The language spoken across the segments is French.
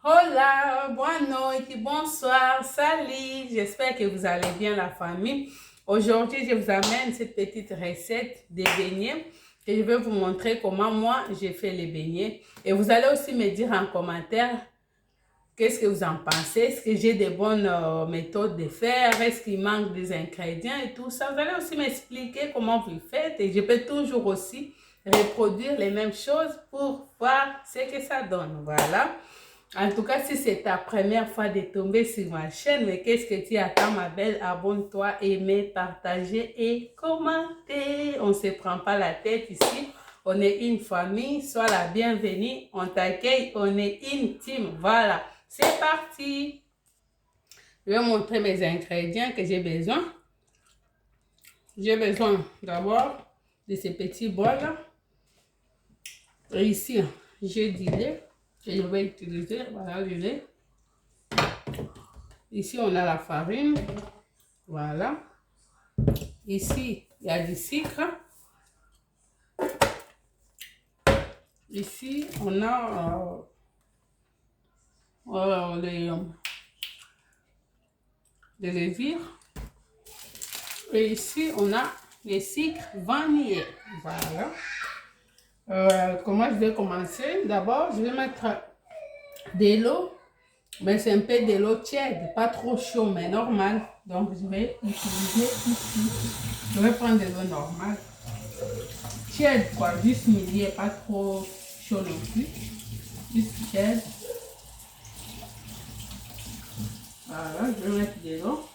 Hola, boa noite, bonsoir, salut. J'espère que vous allez bien la famille. Aujourd'hui, je vous amène cette petite recette de beignets et je vais vous montrer comment moi j'ai fait les beignets. Et vous allez aussi me dire en commentaire qu'est-ce que vous en pensez. Est-ce que j'ai des bonnes méthodes de faire? Est-ce qu'il manque des ingrédients et tout ça? Vous allez aussi m'expliquer comment vous le faites et je peux toujours aussi reproduire les mêmes choses pour voir ce que ça donne. Voilà. En tout cas, si c'est ta première fois de tomber sur ma chaîne, mais qu'est-ce que tu attends, ma belle? Abonne-toi, aimez, partagez et commentez. On ne se prend pas la tête ici. On est une famille. Sois la bienvenue. On t'accueille. On est une team. Voilà. C'est parti. Je vais montrer mes ingrédients que j'ai besoin. J'ai besoin d'abord de ces petits bols. Et ici, j'ai du lait que je vais utiliser. Voilà du lait. Ici, on a la farine. Voilà. Ici, il y a du sucre. Ici, on a les levures. Et ici, on a les sucres vanillés. Voilà. Comment je vais commencer? D'abord, je vais mettre de l'eau. Mais c'est un peu de l'eau tiède, pas trop chaud, mais normal. Donc, je vais utiliser ici. Je vais prendre de l'eau normale. Tiède, quoi, juste milieu, pas trop chaud non plus. Juste tiède. Voilà, je vais mettre de l'eau.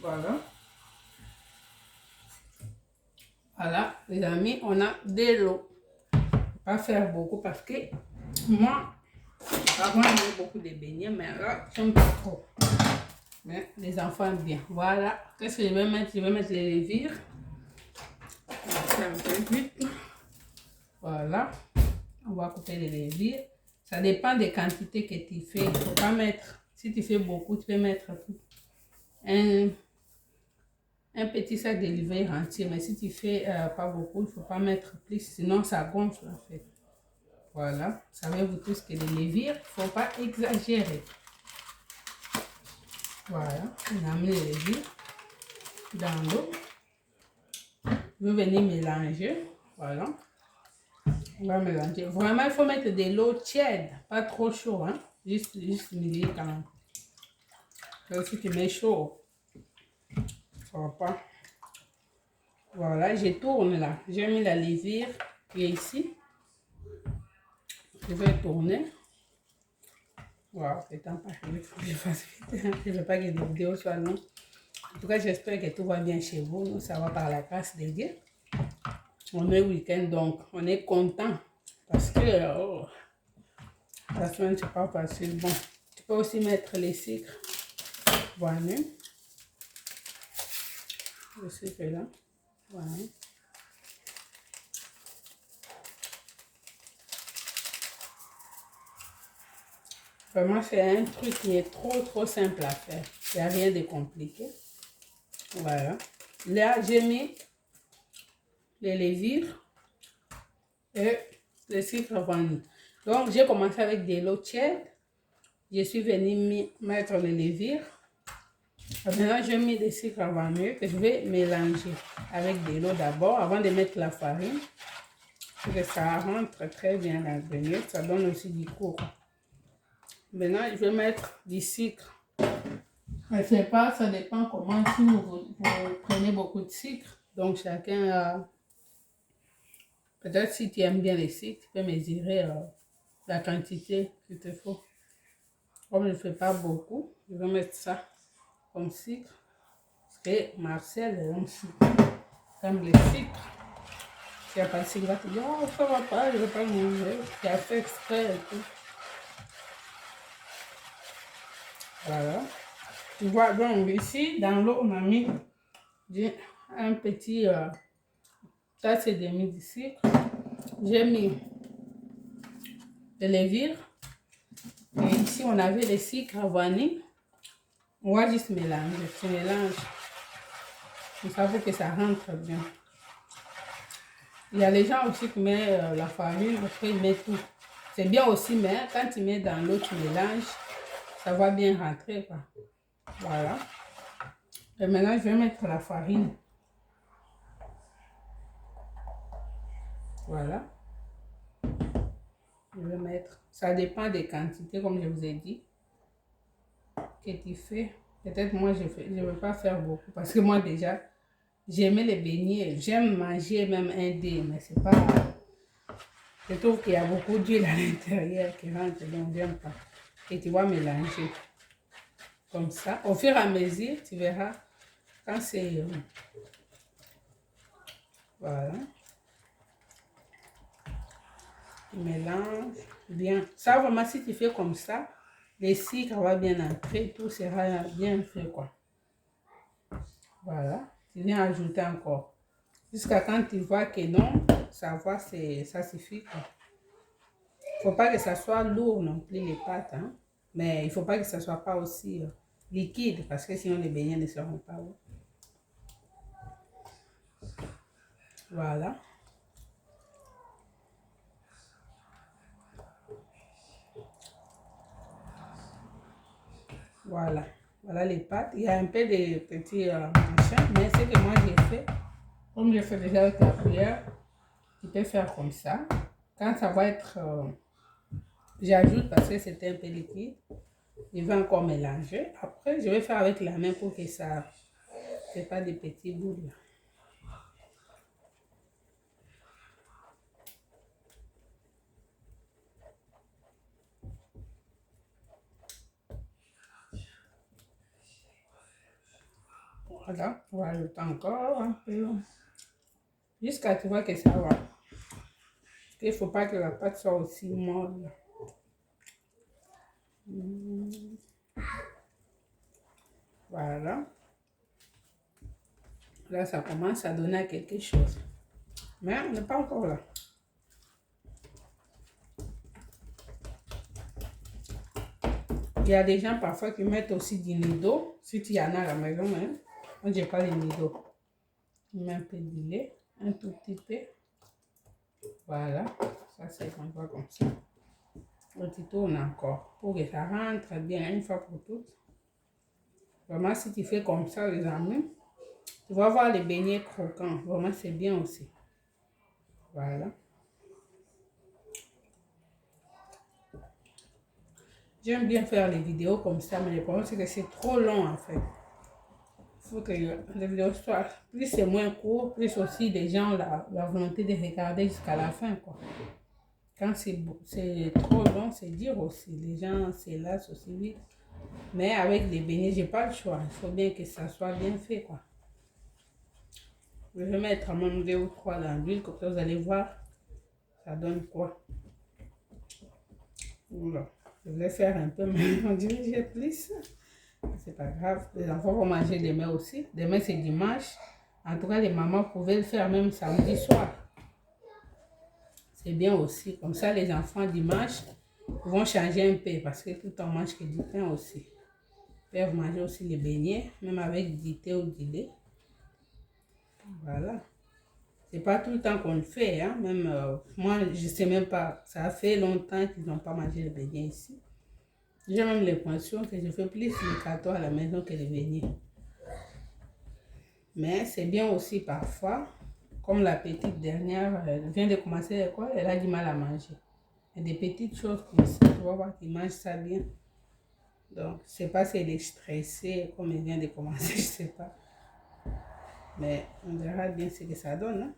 Voilà. Voilà, les amis, on a de l'eau. Pas faire beaucoup parce que moi, avant, j'aimais beaucoup de beignets, mais là, j'aime pas trop. Mais les enfants aiment bien. Voilà. Qu'est-ce que je vais mettre? Je vais mettre les levures. C'est un peu vite. Voilà. On va couper les levures. Ça dépend des quantités que tu fais. Il ne faut pas mettre. Si tu fais beaucoup, tu peux mettre un petit sac de levure entier. Mais si tu fais pas beaucoup, il ne faut pas mettre plus. Sinon, ça gonfle en fait. Voilà. Savez-vous tous que les levures, il ne faut pas exagérer. Voilà. On a mis les levures dans l'eau. Je vais venir mélanger. Voilà. On va mélanger. Vraiment, il faut mettre de l'eau tiède. Pas trop chaud. Hein? Juste milieu quand même. Si tu mets chaud, ça va pas. Voilà, je tourne là. J'ai mis la levure qui est ici. Je vais tourner. Voilà, c'est temps pas. Il faut que je fasse vite. Je ne veux pas que les vidéos soient longues. En tout cas, j'espère que tout va bien chez vous. Nous, ça va par la grâce de Dieu. On est week-end, donc on est content. Parce que la semaine, c'est pas facile. Bon, tu peux aussi mettre les sucres. Voilà. Le sucre là. Voilà. Vraiment, c'est un truc qui est trop simple à faire. Il n'y a rien de compliqué. Voilà. Là, j'ai mis les levures et le sucre vanille. Donc, j'ai commencé avec de l'eau tiède. Je suis venue mettre les levures. Maintenant, j'ai mis des sucres vanille que je vais mélanger avec de l'eau d'abord avant de mettre la farine. Pour que ça rentre très bien dans le beignet. Ça donne aussi du goût. Maintenant, je vais mettre du sucre. Je sais pas, ça dépend comment si vous prenez beaucoup de sucre. Donc, chacun, peut-être si tu aimes bien les sucres, tu peux mesurer la quantité qu'il te faut. Comme je ne fais pas beaucoup, je vais mettre ça comme sucre. Parce que Marcel aime le sucre. Si il n'y a pas de sucre, il va te dire, oh, ça va pas, je ne vais pas le manger. Tu as fait exprès et tout. Voilà. Tu vois, donc ici, dans l'eau, on a mis un petit tasse et demi de sucre. J'ai mis de levure. Et ici, on avait le sucre à vanille. On va juste mélanger. Tu mélanges. Il faut que ça rentre bien. Il y a les gens aussi qui mettent la farine, après ils mettent tout. C'est bien aussi, mais quand tu mets dans l'eau, tu mélanges, ça va bien rentrer, quoi. Voilà. Et maintenant, je vais mettre la farine. Voilà. Je vais mettre. Ça dépend des quantités, comme je vous ai dit, que tu fais. Peut-être moi, je ne veux pas faire beaucoup parce que moi, déjà, j'aimais les beignets. J'aime manger même un dé, mais c'est pas. Je trouve qu'il y a beaucoup d'huile à l'intérieur qui rentre, donc j'aime pas. Et tu vas mélanger. Comme ça. Au fur et à mesure, tu verras quand c'est... voilà. Tu mélanges bien. Ça, vraiment, si tu fais comme ça, les sucres va bien entrer, tout sera bien fait, quoi. Voilà. Tu viens ajouter encore. Jusqu'à quand tu vois que non, ça va, ça suffit, quoi. Faut pas que ça soit lourd non plus, les pâtes, hein. Mais il faut pas que ça soit pas aussi liquide, parce que sinon les beignets ne seront pas bons. Voilà. Voilà. Voilà les pâtes. Il y a un peu de petits machins, mais ce que moi j'ai fait, comme je fais déjà avec la cuillère, tu peux faire comme ça. Quand ça va être... j'ajoute parce que c'était un peu liquide. Je vais encore mélanger. Après, je vais faire avec la main pour que ça ne fait pas des petits bouts. Voilà, on va ajouter encore un peu. Jusqu'à tu vois que ça va. Il ne faut pas que la pâte soit aussi molle. Voilà. Là, ça commence à donner quelque chose. Mais on n'est pas encore là. Il y a des gens parfois qui mettent aussi du nido. Si tu y en as à la maison, hein. Moi, je n'ai pas de nido. Je mets un peu de lait, un tout petit peu. Voilà. Ça, c'est comme ça. Et tu tournes encore pour que ça rentre bien une fois pour toutes. Vraiment, si tu fais comme ça, les amis, tu vas voir les beignets croquants. Vraiment, c'est bien aussi. Voilà. J'aime bien faire les vidéos comme ça, mais le problème, c'est que c'est trop long, en fait. Il faut que les vidéos soient... Plus c'est moins court, plus aussi les gens ont la volonté de regarder jusqu'à la fin, quoi. Quand c'est trop long, c'est dur aussi. Les gens se lassent aussi vite. Mais avec les beignets, j'ai pas le choix. Il faut bien que ça soit bien fait, quoi. Je vais mettre même 2 ou 3 dans l'huile, comme ça vous allez voir, ça donne quoi. Voilà. Je vais faire un peu, mais on dirait que j'ai plus. C'est pas grave. Les enfants vont manger demain aussi. Demain, c'est dimanche. En tout cas, les mamans pouvaient le faire même samedi soir. C'est bien aussi. Comme ça, les enfants, dimanche, vont changer un peu parce que tout le temps, on mange que du pain aussi. Ils peuvent manger aussi les beignets, même avec du thé ou du lait. Voilà. C'est pas tout le temps qu'on le fait, hein. Même moi, je sais même pas. Ça fait longtemps qu'ils n'ont pas mangé les beignets ici. J'ai même l'impression que je fais plus le gâteau à la maison que les beignets. Mais c'est bien aussi parfois, comme la petite dernière, elle vient de commencer l'école, elle a du mal à manger. Il y a des petites choses comme ça, tu vas voir qu'ils mangent ça bien. Donc, je ne sais pas si elle est stressée, comme elle vient de commencer, je ne sais pas. Mais on verra bien ce que ça donne. Hein?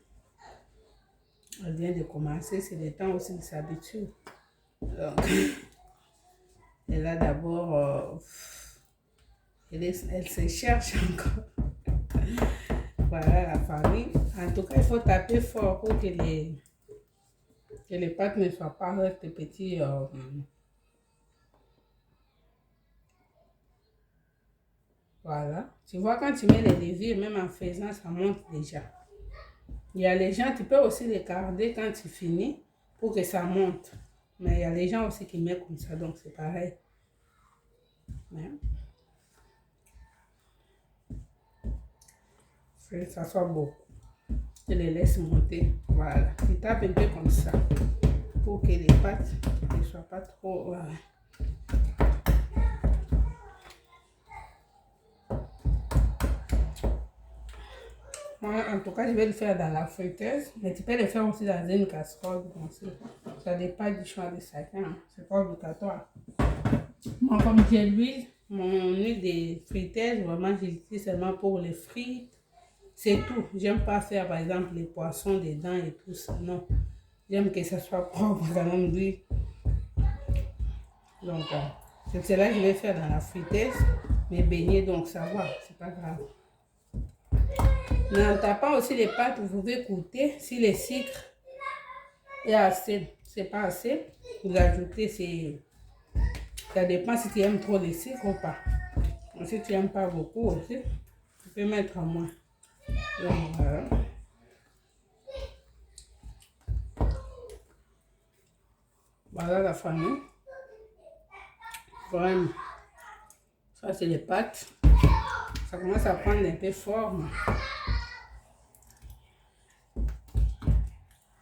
Elle vient de commencer, c'est le temps aussi de s'habituer. Donc, elle a d'abord, elle se cherche encore. Voilà la farine. En tout cas, il faut taper fort pour que les pâtes ne soient pas avec des petits... voilà. Tu vois, quand tu mets les levures, même en faisant, ça monte déjà. Il y a les gens, tu peux aussi les garder quand tu finis pour que ça monte. Mais il y a les gens aussi qui mettent comme ça, donc c'est pareil. Mais, ça soit beau. Je les laisse monter. Voilà. Je tape un peu comme ça pour que les pâtes ne soient pas trop... Voilà. Moi, en tout cas, je vais le faire dans la friteuse, mais tu peux le faire aussi dans une casserole. Ça dépend du choix de chacun. C'est pas obligatoire. Moi, comme j'ai l'huile, mon huile de friteuse, vraiment, j'utilise seulement pour les frites. C'est tout. J'aime pas faire, par exemple, les poissons dedans et tout ça. Non. J'aime que ça soit propre, quand même, d'huile. Donc, c'est cela que je vais faire dans la friteuse. Mes beignets, donc ça va, c'est pas grave. Mais en tapant aussi les pâtes, vous pouvez goûter si le sucre est assez. C'est pas assez, vous ajoutez, ça dépend si tu aimes trop le sucre ou pas. Si tu n'aimes pas beaucoup aussi, tu peux mettre moins. Donc, voilà. Voilà la famille. Vraiment. Ça, c'est les pâtes. Ça commence à prendre un peu forme.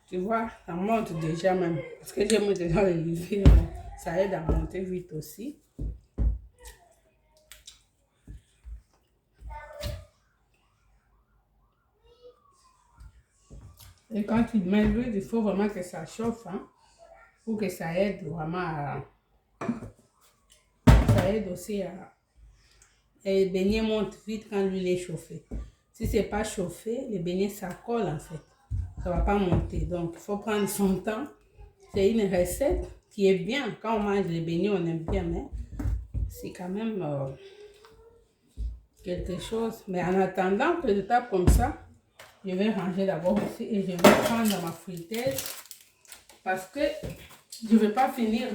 Tu vois, ça monte déjà même. Parce que j'aime déjà les livrer. Ça aide à monter vite aussi. Et quand tu mets l'huile, il faut vraiment que ça chauffe. Hein, pour que ça aide vraiment à... Ça aide aussi à... Et les beignets montent vite quand l'huile est chauffée. Si ce n'est pas chauffé, les beignets, ça colle en fait. Ça ne va pas monter. Donc, il faut prendre son temps. C'est une recette qui est bien. Quand on mange les beignets, on aime bien, mais c'est quand même quelque chose. Mais en attendant que je tape comme ça, je vais ranger d'abord aussi et je vais prendre ma friteuse parce que je ne vais pas finir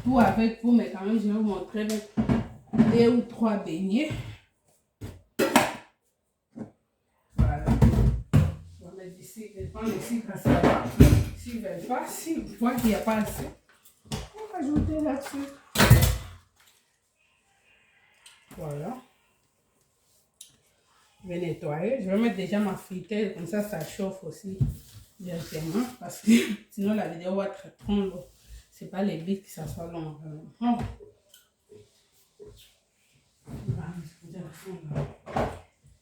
tout avec vous, mais quand même, je vais vous montrer 2 ou 3 beignets. Voilà. Je vais mettre ici, je vais prendre ici quand ça va. S'ils ne veulent pas, s'ils voient qu'il n'y a pas assez, on va ajouter là-dessus. Voilà. Je vais nettoyer. Je vais mettre déjà ma friteuse, comme ça chauffe aussi directement. Parce que sinon la vidéo va être trop longue. C'est pas les bits qui s'assoient long.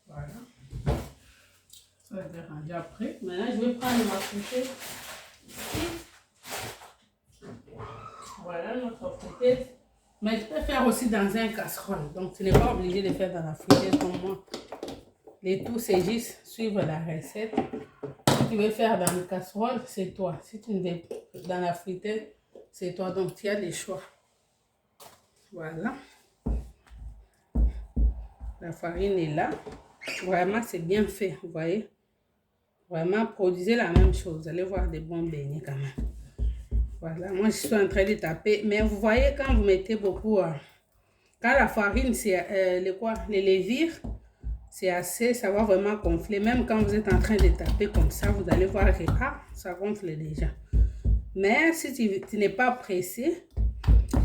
Voilà. Ça va être rendu après. Maintenant, je vais prendre ma friteuse ici. Voilà notre friteuse. Mais tu peux faire aussi dans un casserole. Donc, tu n'es pas obligé de faire dans la friteuse comme moi. Les tout, c'est juste suivre la recette. Si tu veux faire dans une casserole, c'est toi. Si tu veux dans la friteuse, c'est toi. Donc, tu as des choix. Voilà. La farine est là. Vraiment, c'est bien fait, vous voyez. Vraiment, produisez la même chose. Vous allez voir des bons beignets quand même. Voilà, moi, je suis en train de taper. Mais vous voyez, quand vous mettez beaucoup... quand la farine, c'est les levures, c'est assez, ça va vraiment gonfler. Même quand vous êtes en train de taper comme ça, vous allez voir que ça gonfle déjà. Mais si tu n'es pas pressé,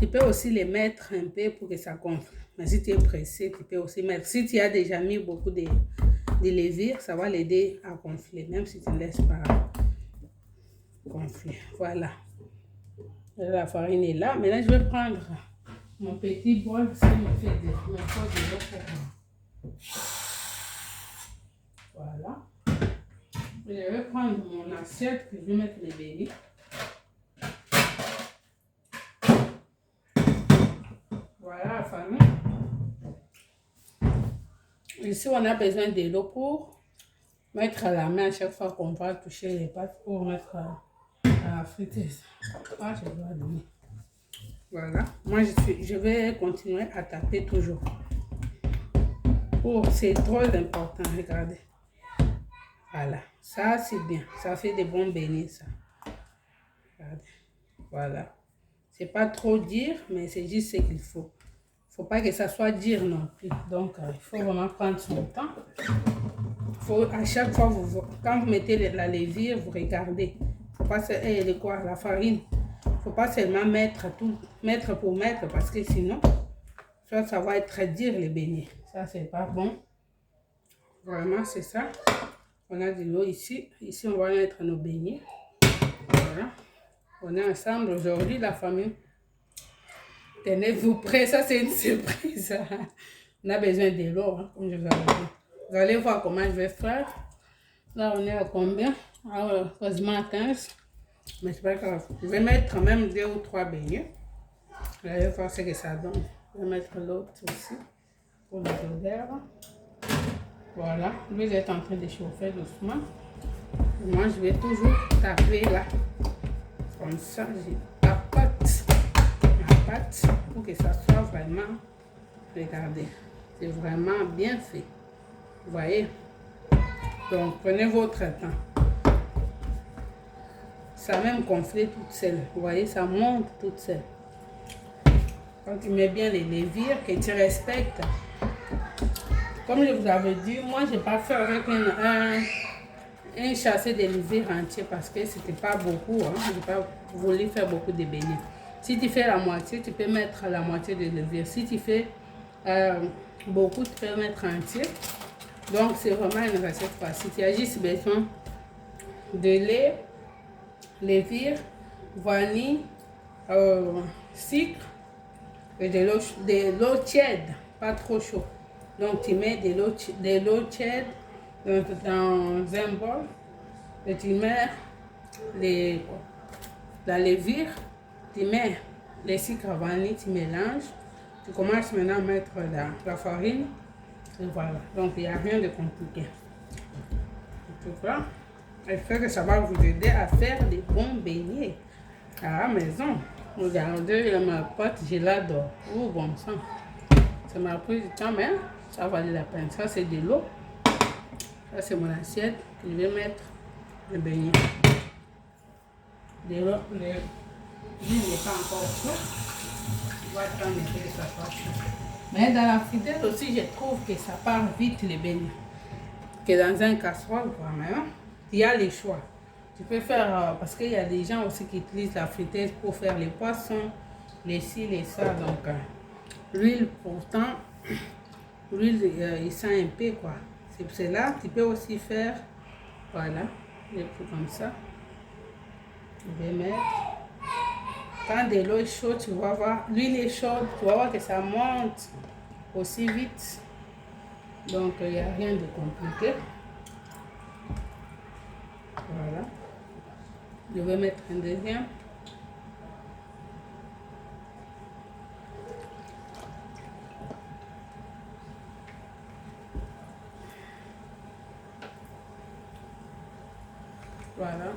tu peux aussi les mettre un peu pour que ça gonfle. Mais si tu es pressé, tu peux aussi mettre. Si tu as déjà mis beaucoup de levure, ça va l'aider à gonfler, même si tu ne laisses pas gonfler. Voilà. La farine est là. Maintenant, je vais prendre mon petit bol. Ça me fait de l'eau pour... Voilà. Je vais prendre mon assiette que je vais mettre les beignets. Voilà la famille. Ici, on a besoin de l'eau pour mettre à la main à chaque fois qu'on va toucher les pâtes pour mettre à la friteuse. Ah, je dois donner. Voilà. Moi, je vais continuer à taper toujours. Oh, c'est trop important, regardez. Voilà, ça c'est bien, ça fait des bons beignets ça. Regardez. Voilà, c'est pas trop dur, mais c'est juste ce qu'il faut. Faut pas que ça soit dur non plus. Donc il faut vraiment prendre son temps. Faut à chaque fois quand vous mettez la levure, vous regardez. Faut pas la farine. Faut pas seulement mettre pour mettre, parce que sinon soit ça va être dur les beignets. Ça c'est pas bon. Vraiment c'est ça. On a de l'eau ici. Ici, on va mettre nos beignets. Voilà. On est ensemble aujourd'hui, la famille. Tenez-vous prêts, ça c'est une surprise. On a besoin de l'eau, hein, comme je vous avais dit. Vous allez voir comment je vais faire. Là, on est à combien? Quasiment à 15. Mais c'est pas grave. Je vais mettre quand même 2 ou 3 beignets. Vous allez voir ce que ça donne. Je vais mettre l'autre aussi pour les odeurs. Voilà. L'huile est en train de chauffer doucement. Moi, je vais toujours taper là. Comme ça, je tapote la pâte pour que ça soit vraiment, regardez, c'est vraiment bien fait. Vous voyez? Donc, prenez votre temps. Ça même gonflé toute seule. Vous voyez, ça monte toute seule. Quand tu mets bien les levures, que tu respectes. Comme je vous avais dit, moi, je n'ai pas fait avec un chassé de levure entier parce que c'était pas beaucoup. Hein. Je n'ai pas voulu faire beaucoup de beignets. Si tu fais la moitié, tu peux mettre la moitié de levure. Si tu fais beaucoup, tu peux mettre entier. Donc, c'est vraiment une recette facile. Tu as juste besoin de lait, levure, vanille, sucre et de l'eau tiède, pas trop chaud. Donc, tu mets de l'eau tiède dans un bol et tu mets la levure, tu mets les sucres vanille, tu mélanges. Tu commences maintenant à mettre la farine. Et voilà. Donc, il n'y a rien de compliqué. En tout cas, j'espère que ça va vous aider à faire des bons beignets à la maison. Regardez ma pâte, je l'adore. Oh, bon sang. Ça m'a pris du temps, mais ça valait la peine. Ça, c'est de l'eau. Ça, c'est mon assiette. Je vais mettre le beignet. De l'eau, l'huile n'est pas encore chaude. Je vais attendre que ça soit chaud. Mais dans la friteuse aussi, je trouve que ça part vite les beignets. Que dans un casserole, vraiment, il y a les choix. Tu peux faire, parce qu'il y a des gens aussi qui utilisent la friteuse pour faire les poissons, les ci, les ça. Donc, l'huile, pourtant, l'huile, il sent un peu, quoi. C'est pour cela, tu peux aussi faire, voilà, des trucs comme ça. Je vais mettre. Quand de l'eau est chaude, tu vas voir, l'huile est chaude, tu vas voir que ça monte aussi vite. Donc, il n'y a rien de compliqué. Voilà. Je vais mettre un deuxième. Voilà.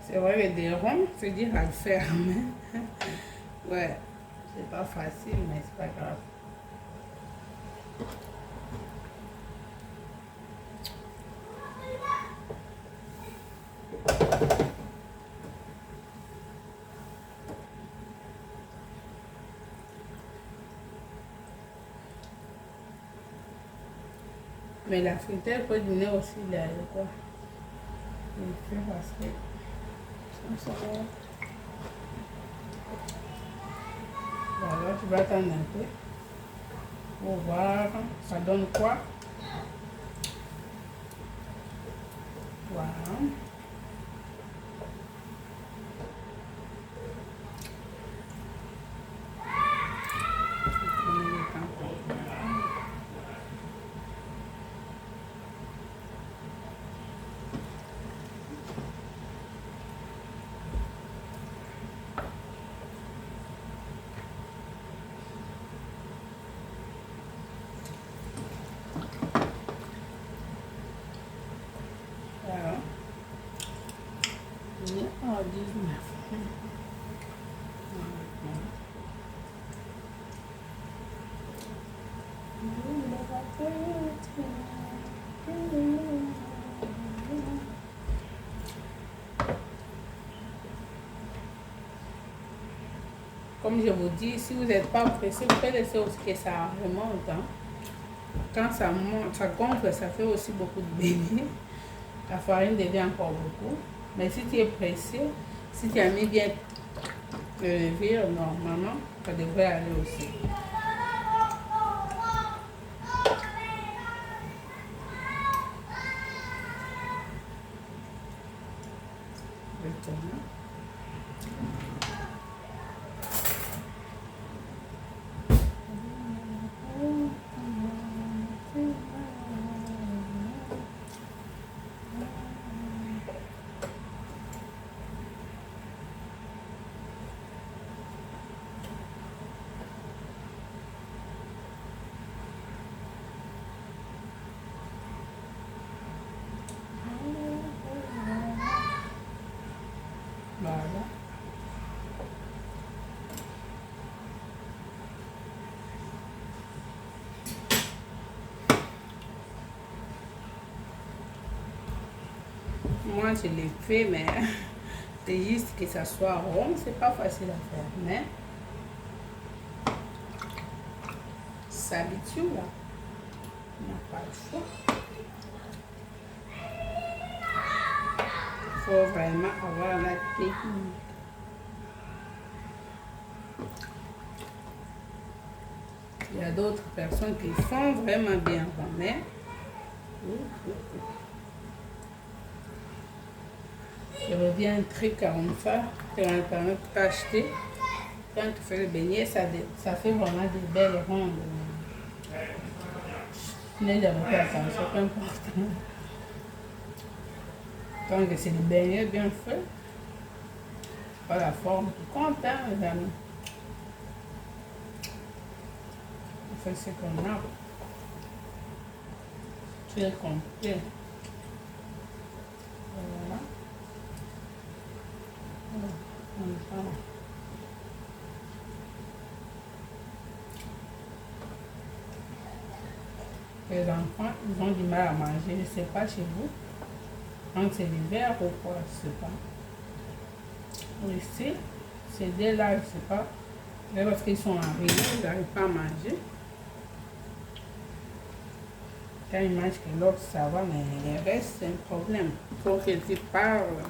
C'est vrai que des ronds, c'est dur à le faire. Ouais, c'est pas facile, mais c'est pas grave. Mais la friteuse peut donner aussi de quoi. Il fait parce que voilà, tu vas attendre un peu pour voir ça donne quoi. Voilà. Oh, 19. Comme je vous dis, si vous n'êtes pas pressé, vous pouvez laisser aussi que ça remonte. Hein. quand ça monte, ça gonfle, ça fait aussi beaucoup de bébés. La farine devient encore beaucoup. Mais si tu es pressé, si tu as mis bien le levure, normalement, ça devrait aller aussi. Voilà. Moi, je l'ai fait, mais c'est juste que ça soit rond. C'est pas facile à faire, mais ça s'habitue là. On n'a pas le choix. Il faut vraiment avoir la technique. Il y a d'autres personnes qui font vraiment bien, mais je reviens un truc à une fois sur Internet pour acheter. Quand tu fais le beignet, ça fait vraiment des belles rondes. Je n'ai jamais fait attention, peu importe. Tant que c'est des beignets bien faits, pas la forme qui compte, hein, mes amis. On fait ce qu'on a. Tu es complet. Voilà. Voilà. Les enfants, ils ont du mal à manger. Je ne sais pas chez vous. Quand c'est l'hiver ou quoi, je ne sais pas. Ici, c'est dès là, je ne sais pas. Mais parce qu'ils sont arrivés, ils n'arrivent pas à manger. Quand ils mangent que l'autre, ça va, mais le reste, c'est un problème. Il faut que tu parles.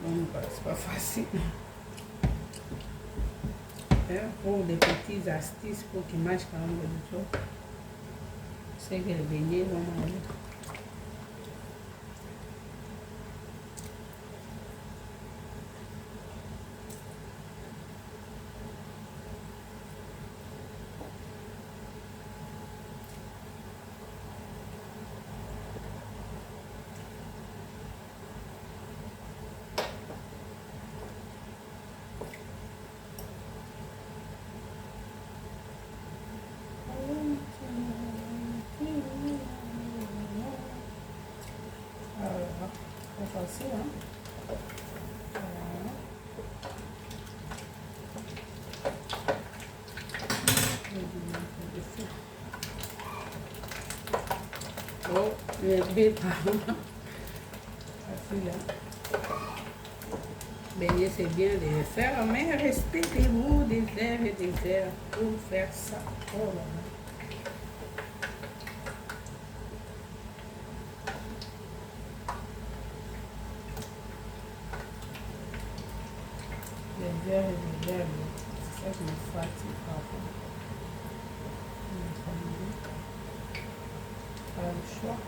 Donc, c'est pas facile. Pour des petites astuces pour qu'ils mangent quand même des choses. C'est que les beignets vont manger. C'est facile, hein? Oh, le bébé, pardon. Facile, hein? Beignet, c'est bien de le faire, mais respectez-vous des heures et des heures pour faire ça. Oh là là. Des heures et des heures, c'est ça qui me fatigue parfois. Pas le choix.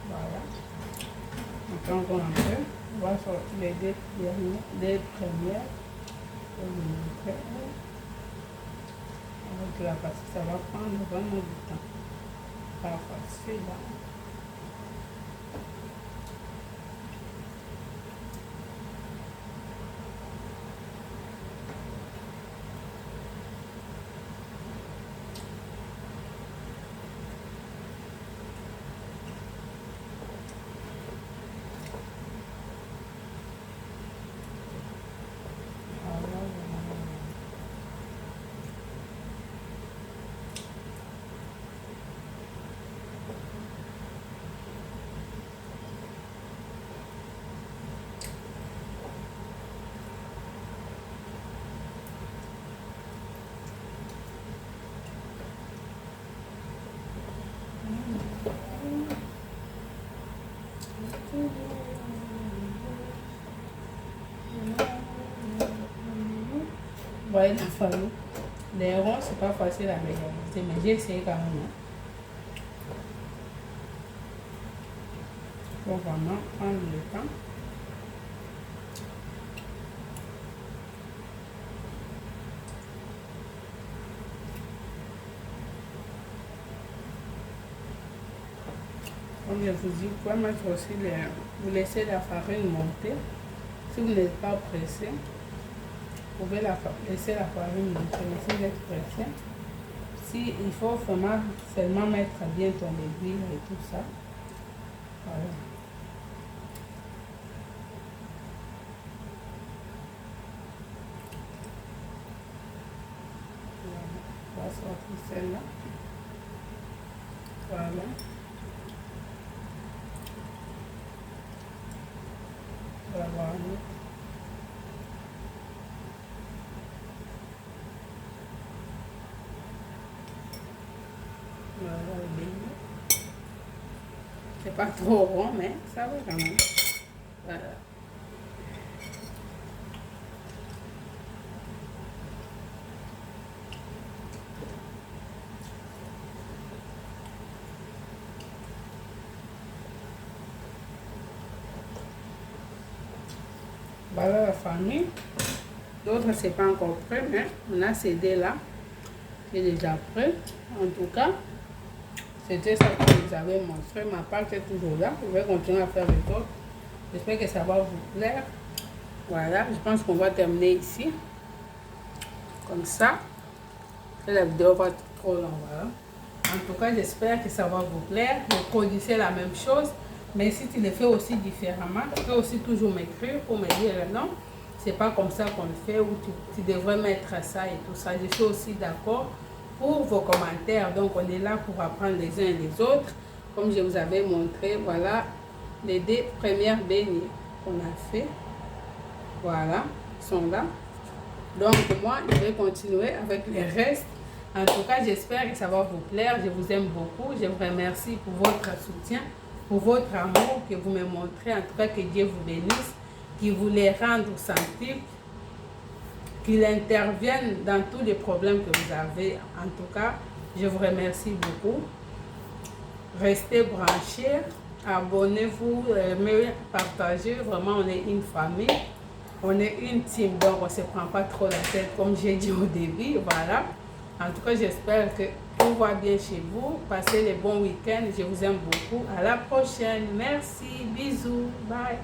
Voilà. Encore un peu. On va sortir les deux premières. Pour vous montrer. Avec la parce que ça va prendre vraiment du temps. Pas facile, là. voyez la famille. Les ronds, c'est pas facile à réaliser, mais j'ai essayé quand même. Il faut vraiment prendre le temps. Comme je vous dis, vous pouvez mettre aussi vous laissez la farine monter. Si vous n'êtes pas pressé, vous pouvez laisser la farine monter. Mais si vous êtes pressé, il faut vraiment seulement mettre bien ton aiguille et tout ça. Voilà. On va sortir celle-là. Voilà. Voilà. C'est pas trop rond, mais ça va quand même. Voilà. Voilà la famille. D'autres, c'est pas encore prêt, mais on a cédé là. C'est déjà prêt. En tout cas, c'était ça que je vous avais montré. Ma part est toujours là. Je vais continuer à faire les autres. J'espère que ça va vous plaire. Voilà, je pense qu'on va terminer ici. Comme ça. Et la vidéo va être trop longue. Voilà. En tout cas, j'espère que ça va vous plaire. Reproduisez la même chose. Mais si tu le fais aussi différemment, tu peux aussi toujours m'écrire pour me dire non. C'est pas comme ça qu'on le fait, ou tu devrais mettre ça et tout ça. Je suis aussi d'accord pour vos commentaires. Donc, on est là pour apprendre les uns et les autres. Comme je vous avais montré, voilà les 2 premières beignets qu'on a fait. Voilà, ils sont là. Donc, moi, je vais continuer avec les restes. En tout cas, j'espère que ça va vous plaire. Je vous aime beaucoup. Je vous remercie pour votre soutien, pour votre amour que vous me montrez. En tout cas, que Dieu vous bénisse, qu'il vous les rende sensibles, qu'il intervienne dans tous les problèmes que vous avez. En tout cas, je vous remercie beaucoup. Restez branchés, abonnez-vous, partagez. Vraiment, on est une famille. On est une team, donc on ne se prend pas trop la tête, comme j'ai dit au début. Voilà. En tout cas, j'espère que tout va bien chez vous. Passez les bons week-ends. Je vous aime beaucoup. À la prochaine. Merci. Bisous. Bye.